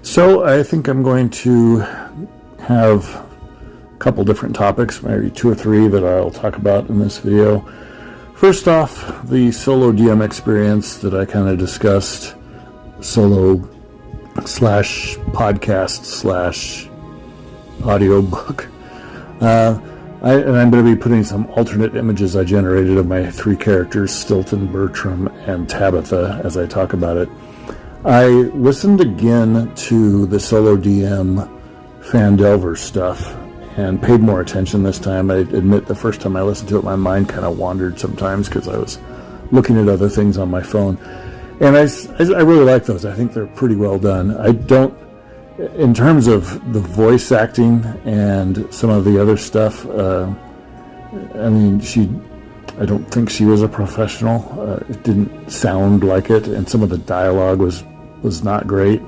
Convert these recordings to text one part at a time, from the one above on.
So I think I'm going to have a couple different topics, maybe two or three that I'll talk about in this video. First off, the solo DM experience that I kind of discussed, solo slash podcast slash audiobook. I'm going to be putting some alternate images I generated of my three characters, Stilton, Bertram, and Tabitha, as I talk about it. I listened again to the Solo DM Phandelver stuff and paid more attention this time. I admit the first time I listened to it, my mind kind of wandered sometimes because I was looking at other things on my phone. And I really like those. I think they're pretty well done. I don't, in terms of the voice acting and some of the other stuff, I don't think she was a professional. It didn't sound like it, and some of the dialogue was not great.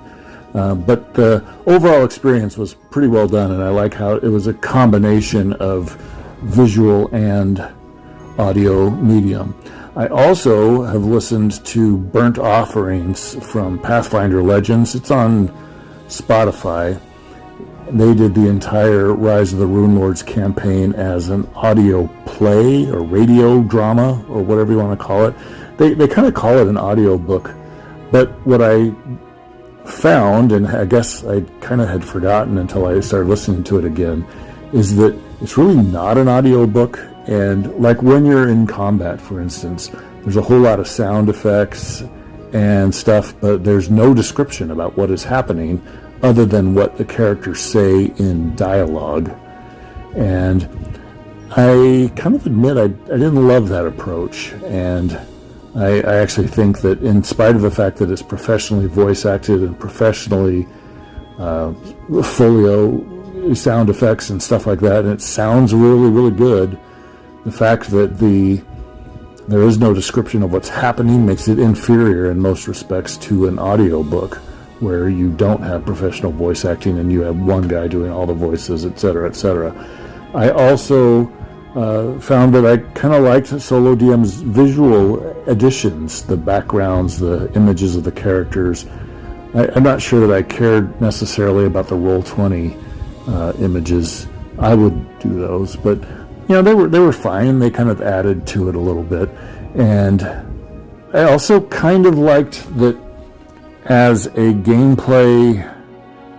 But the overall experience was pretty well done, and I like how it was a combination of visual and audio medium. I also have listened to Burnt Offerings from Pathfinder Legends. It's on Spotify. They did the entire Rise of the Runelords campaign as an audio play or radio drama or whatever you want to call it. They kind of call it an audio book, but what I found, and I guess I kind of had forgotten until I started listening to it again, is that it's really not an audio book. And like when you're in combat, for instance, there's a whole lot of sound effects and stuff, but there's no description about what is happening other than what the characters say in dialogue. And I kind of admit I didn't love that approach, and I actually think that in spite of the fact that it's professionally voice acted and professionally folio sound effects and stuff like that, and it sounds really, really good, the fact that there is no description of what's happening makes it inferior in most respects to an audio book, where you don't have professional voice acting and you have one guy doing all the voices, etc., etc. I also found that I kind of liked Solo DM's visual additions, the backgrounds, the images of the characters. I'm not sure that I cared necessarily about the Roll20 images. I would do those, but you know, they were fine. They kind of added to it a little bit. And I also kind of liked that as a gameplay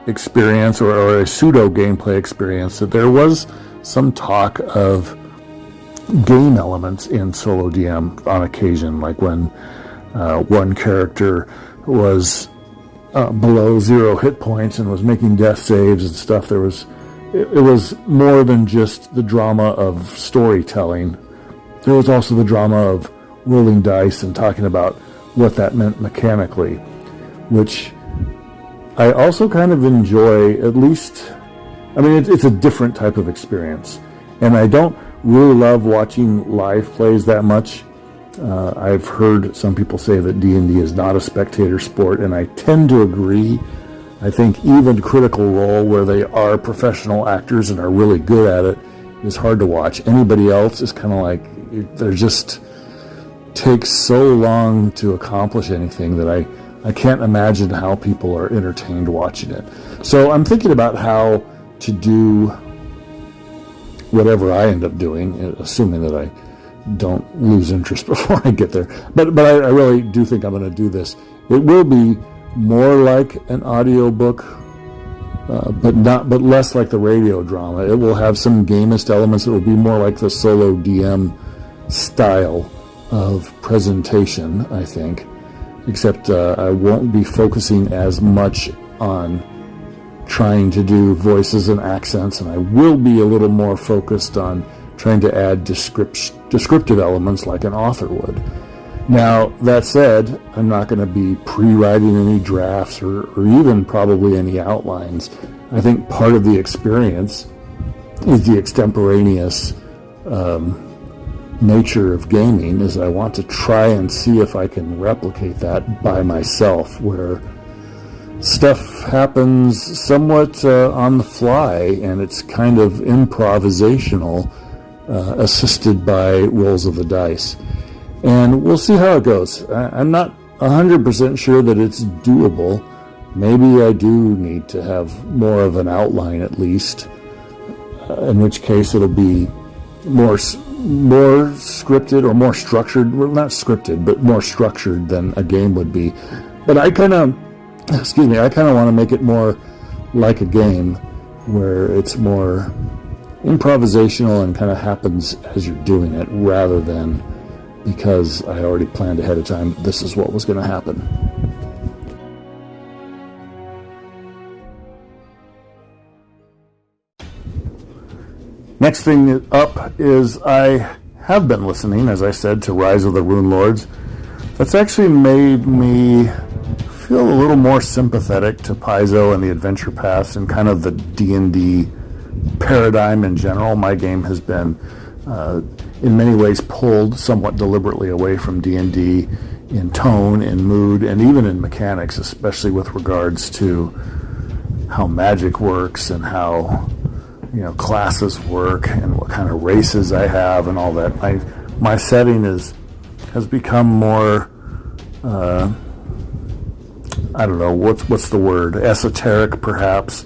experience or a pseudo gameplay experience, that there was some talk of game elements in Solo DM on occasion, like when one character was below 0 hit points and was making death saves and stuff. It was more than just the drama of storytelling. There was also the drama of rolling dice and talking about what that meant mechanically, which I also kind of enjoy. At least, I mean, it's a different type of experience, and I don't really love watching live plays that much. I've heard some people say that D&D is not a spectator sport, and I tend to agree. I think even Critical Role, where they are professional actors and are really good at it, is hard to watch. Anybody else is kind of like, they're just takes so long to accomplish anything that I can't imagine how people are entertained watching it. So I'm thinking about how to do whatever I end up doing, assuming that I don't lose interest before I get there. But I really do think I'm going to do this. It will be more like an audio book, but less like the radio drama. It will have some gamist elements. It will be more like the Solo DM style of presentation, I think, except I won't be focusing as much on trying to do voices and accents, and I will be a little more focused on trying to add descriptive elements like an author would. Now, that said, I'm not going to be pre-writing any drafts or even probably any outlines. I think part of the experience is the extemporaneous nature of gaming, is I want to try and see if I can replicate that by myself, where stuff happens somewhat on the fly, and it's kind of improvisational, assisted by rolls of the dice. And we'll see how it goes. I'm not 100% sure that it's doable, maybe I do need to have more of an outline at least, in which case it'll be more scripted or more structured. Well, not scripted, but more structured than a game would be. But I kind of want to make it more like a game, where it's more improvisational and kind of happens as you're doing it, rather than because I already planned ahead of time this is what was going to happen. Next thing up is I have been listening, as I said, to Rise of the Runelords. That's actually made me feel a little more sympathetic to Paizo and the Adventure Path and kind of the D&D paradigm in general. My game has been, in many ways, pulled somewhat deliberately away from D&D in tone, in mood, and even in mechanics, especially with regards to how magic works and how classes work and what kind of races I have and all that. My setting has become more, I don't know, what's the word? Esoteric, perhaps.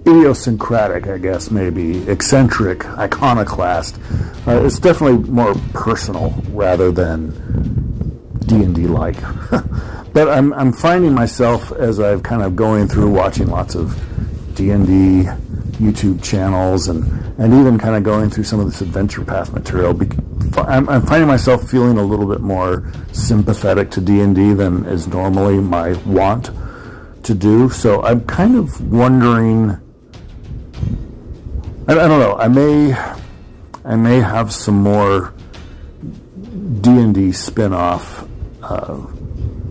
Idiosyncratic, I guess, maybe. Eccentric, iconoclast. It's definitely more personal rather than D&D-like. But I'm finding myself, as I've kind of going through watching lots of D&D YouTube channels and even kind of going through some of this Adventure Path material, I'm finding myself feeling a little bit more sympathetic to D&D than is normally my want to do. So I'm kind of wondering, I don't know, I may have some more D&D spin-off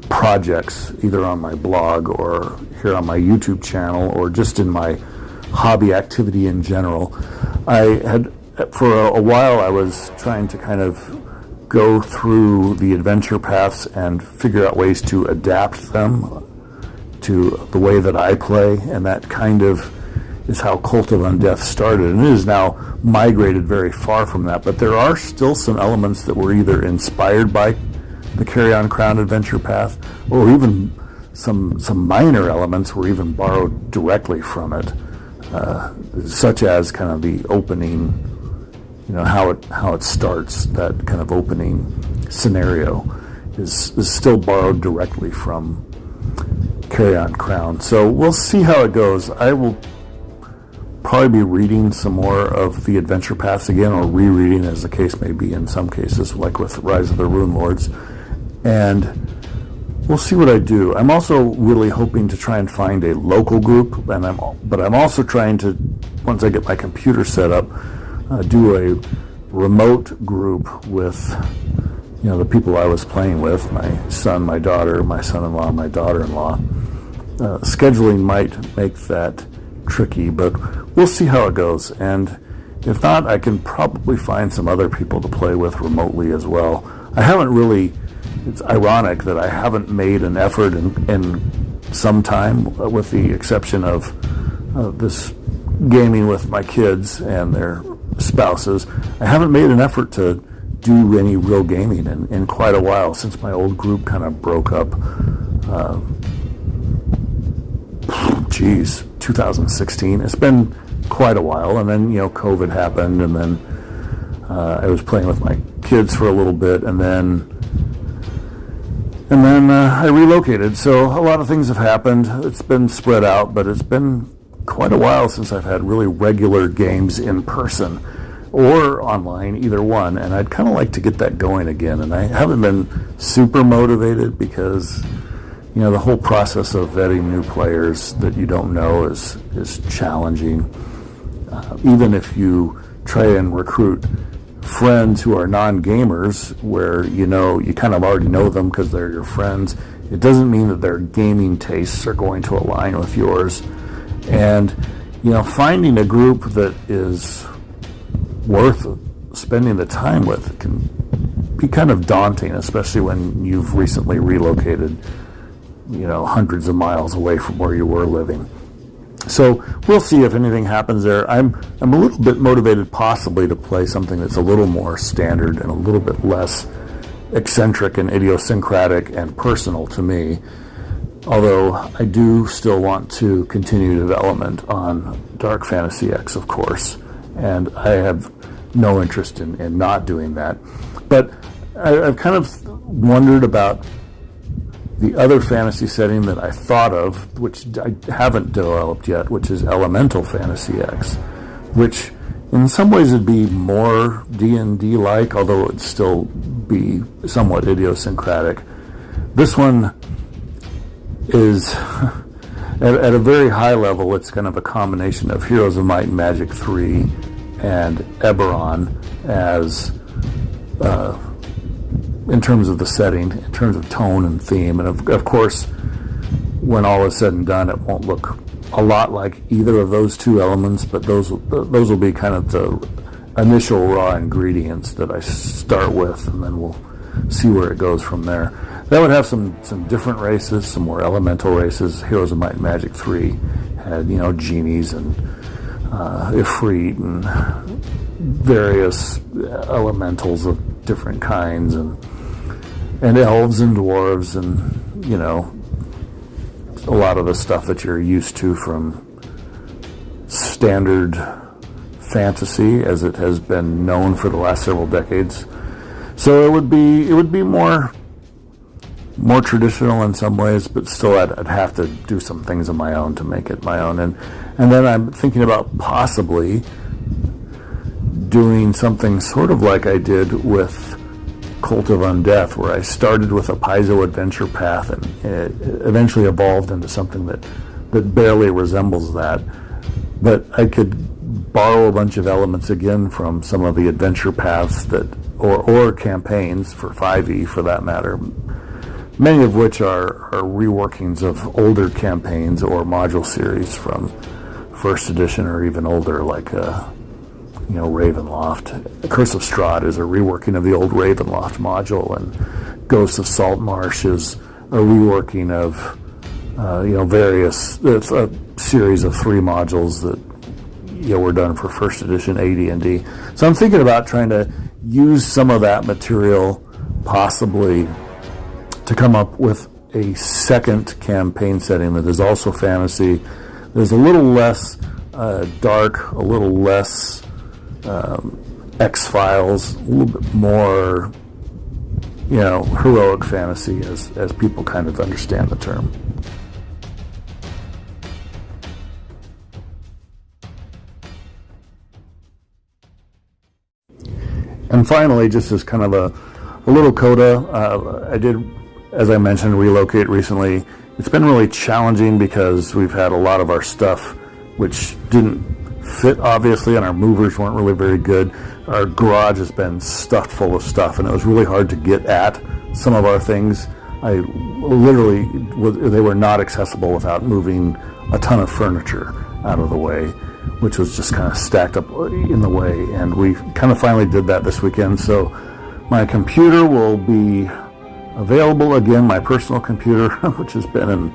projects, either on my blog or here on my YouTube channel or just in my hobby activity in general. For a while, I was trying to kind of go through the adventure paths and figure out ways to adapt them to the way that I play, and that kind of is how Cult of Undeath started, and it is now migrated very far from that, but there are still some elements that were either inspired by the Carry On Crown adventure path, or even some minor elements were even borrowed directly from it, such as kind of the opening, how it starts. That kind of opening scenario is still borrowed directly from Carry On Crown. So we'll see how it goes. I will probably be reading some more of the adventure paths again, or rereading, as the case may be in some cases, like with Rise of the Runelords. And we'll see what I do. I'm also really hoping to try and find a local group, but I'm also trying to, once I get my computer set up, do a remote group with the people I was playing with, my son, my daughter, my son-in-law, my daughter-in-law. Scheduling might make that tricky, but we'll see how it goes. And if not, I can probably find some other people to play with remotely as well. It's ironic that I haven't made an effort in some time, with the exception of this gaming with my kids and their spouses. I haven't made an effort to do any real gaming in quite a while, since my old group kind of broke up. 2016. It's been quite a while, and then COVID happened, and then I was playing with my kids for a little bit, and then I relocated. So a lot of things have happened. It's been spread out, but it's been quite a while since I've had really regular games in person or online, either one, and I'd kind of like to get that going again. And I haven't been super motivated because the whole process of vetting new players that you don't know is challenging. Even if you try and recruit friends who are non-gamers, where you kind of already know them because they're your friends, it doesn't mean that their gaming tastes are going to align with yours. And finding a group that is worth spending the time with can be kind of daunting, especially when you've recently relocated hundreds of miles away from where you were living. So we'll see if anything happens there. I'm a little bit motivated possibly to play something that's a little more standard and a little bit less eccentric and idiosyncratic and personal to me. Although I do still want to continue development on Dark Fantasy X, of course, and I have no interest in not doing that. But I've kind of wondered about the other fantasy setting that I thought of, which I haven't developed yet, which is Elemental Fantasy X, which in some ways would be more D&D-like, although it would still be somewhat idiosyncratic. This one is, at a very high level, it's kind of a combination of Heroes of Might and Magic 3 and Eberron as, in terms of the setting, in terms of tone and theme. And of course, when all is said and done, it won't look a lot like either of those two elements, but those will be kind of the initial raw ingredients that I start with, and then we'll see where it goes from there. That would have some different races, some more elemental races. Heroes of Might and Magic 3 had, genies and Ifrit and various elementals of different kinds, and elves and dwarves, and a lot of the stuff that you're used to from standard fantasy as it has been known for the last several decades. So it would be more traditional in some ways, but still I'd have to do some things of my own to make it my own. And then I'm thinking about possibly doing something sort of like I did with Cult of Undeath, where I started with a Paizo adventure path and it eventually evolved into something that barely resembles that. But I could borrow a bunch of elements again from some of the adventure paths or campaigns for 5e for that matter, many of which are reworkings of older campaigns or module series from first edition or even older, like Ravenloft. Curse of Strahd is a reworking of the old Ravenloft module, and Ghosts of Saltmarsh is a reworking of various. It's a series of 3 modules that were done for first edition AD&D. So I'm thinking about trying to use some of that material, possibly, to come up with a second campaign setting that is also fantasy. There's a little less dark, a little less X-Files, a little bit more, heroic fantasy as people kind of understand the term. And finally, just as kind of a little coda, I did, as I mentioned, relocate recently. It's been really challenging because we've had a lot of our stuff which didn't fit, obviously, and our movers weren't really very good. Our garage has been stuffed full of stuff, and it was really hard to get at some of our things. They were not accessible without moving a ton of furniture out of the way, which was just kind of stacked up in the way, and we kind of finally did that this weekend. So my computer will be available again, my personal computer, which has been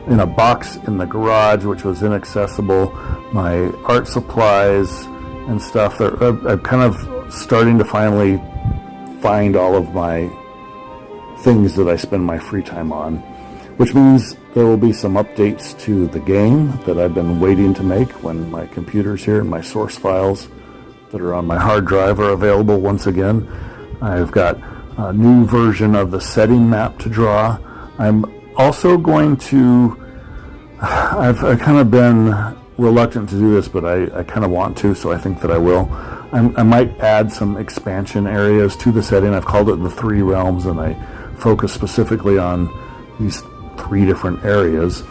in a box in the garage, which was inaccessible. My art supplies and stuff, I'm kind of starting to finally find all of my things that I spend my free time on, which means there will be some updates to the game that I've been waiting to make when my computer's here, and my source files that are on my hard drive are available once again. I've got a new version of the setting map to draw. I'm also going to, I've kind of been reluctant to do this, but I kind of want to, so I think that I will. I might add some expansion areas to the setting. I've called it the 3 realms, and I focus specifically on these 3 different areas.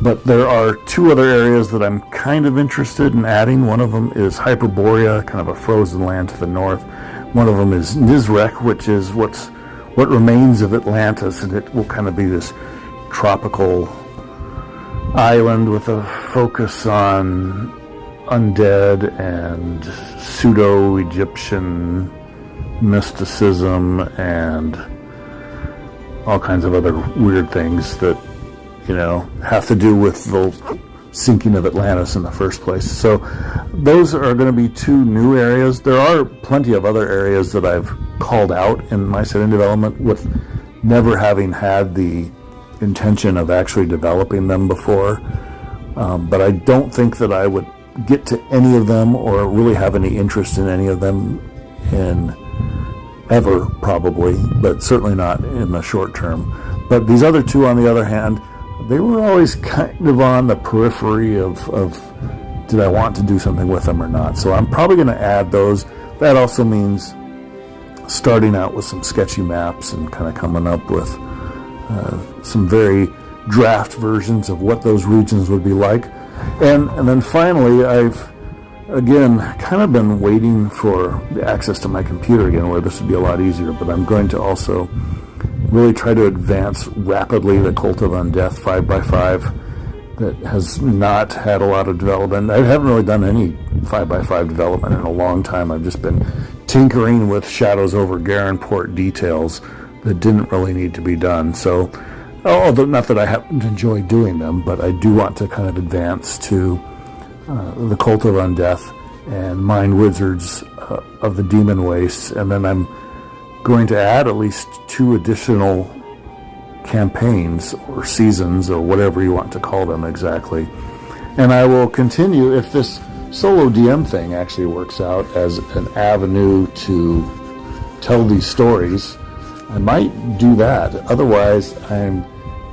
But there are 2 other areas that I'm kind of interested in adding. One of them is Hyperborea, kind of a frozen land to the north. One of them is Nizrek, which is what remains of Atlantis, and it will kind of be this tropical island with a focus on undead and pseudo-Egyptian mysticism and all kinds of other weird things that, have to do with sinking of Atlantis in the first place. So those are going to be two new areas. There are plenty of other areas that I've called out in my setting development with never having had the intention of actually developing them before. But I don't think that I would get to any of them or really have any interest in any of them in ever, probably, but certainly not in the short term. But these other two, on the other hand, they were always kind of on the periphery of did I want to do something with them or not. So I'm probably going to add those. That also means starting out with some sketchy maps and kind of coming up with some very draft versions of what those regions would be like. And then finally, I've again kind of been waiting for the access to my computer again, where this would be a lot easier, but I'm going to also really try to advance rapidly the Cult of Undeath 5x5 that has not had a lot of development. I haven't really done any 5x5 development in a long time. I've just been tinkering with Shadows over Garenport details that didn't really need to be done. So, although not that I happen to enjoy doing them, but I do want to kind of advance to the Cult of Undeath and Mind Wizards of the Demon Wastes, and then I'm going to add at least 2 additional campaigns or seasons or whatever you want to call them exactly. And I will continue, if this solo DM thing actually works out as an avenue to tell these stories, I might do that. Otherwise, I'm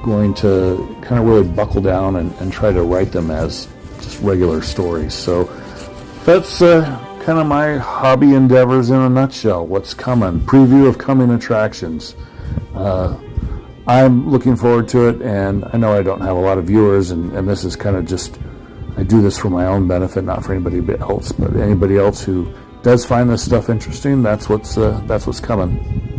going to kind of really buckle down and try to write them as just regular stories. So that's kind of my hobby endeavors in a nutshell. What's coming? Preview of coming attractions. I'm looking forward to it, and I know I don't have a lot of viewers, and this is kind of just, I do this for my own benefit, not for anybody else, but anybody else who does find this stuff interesting, that's what's coming.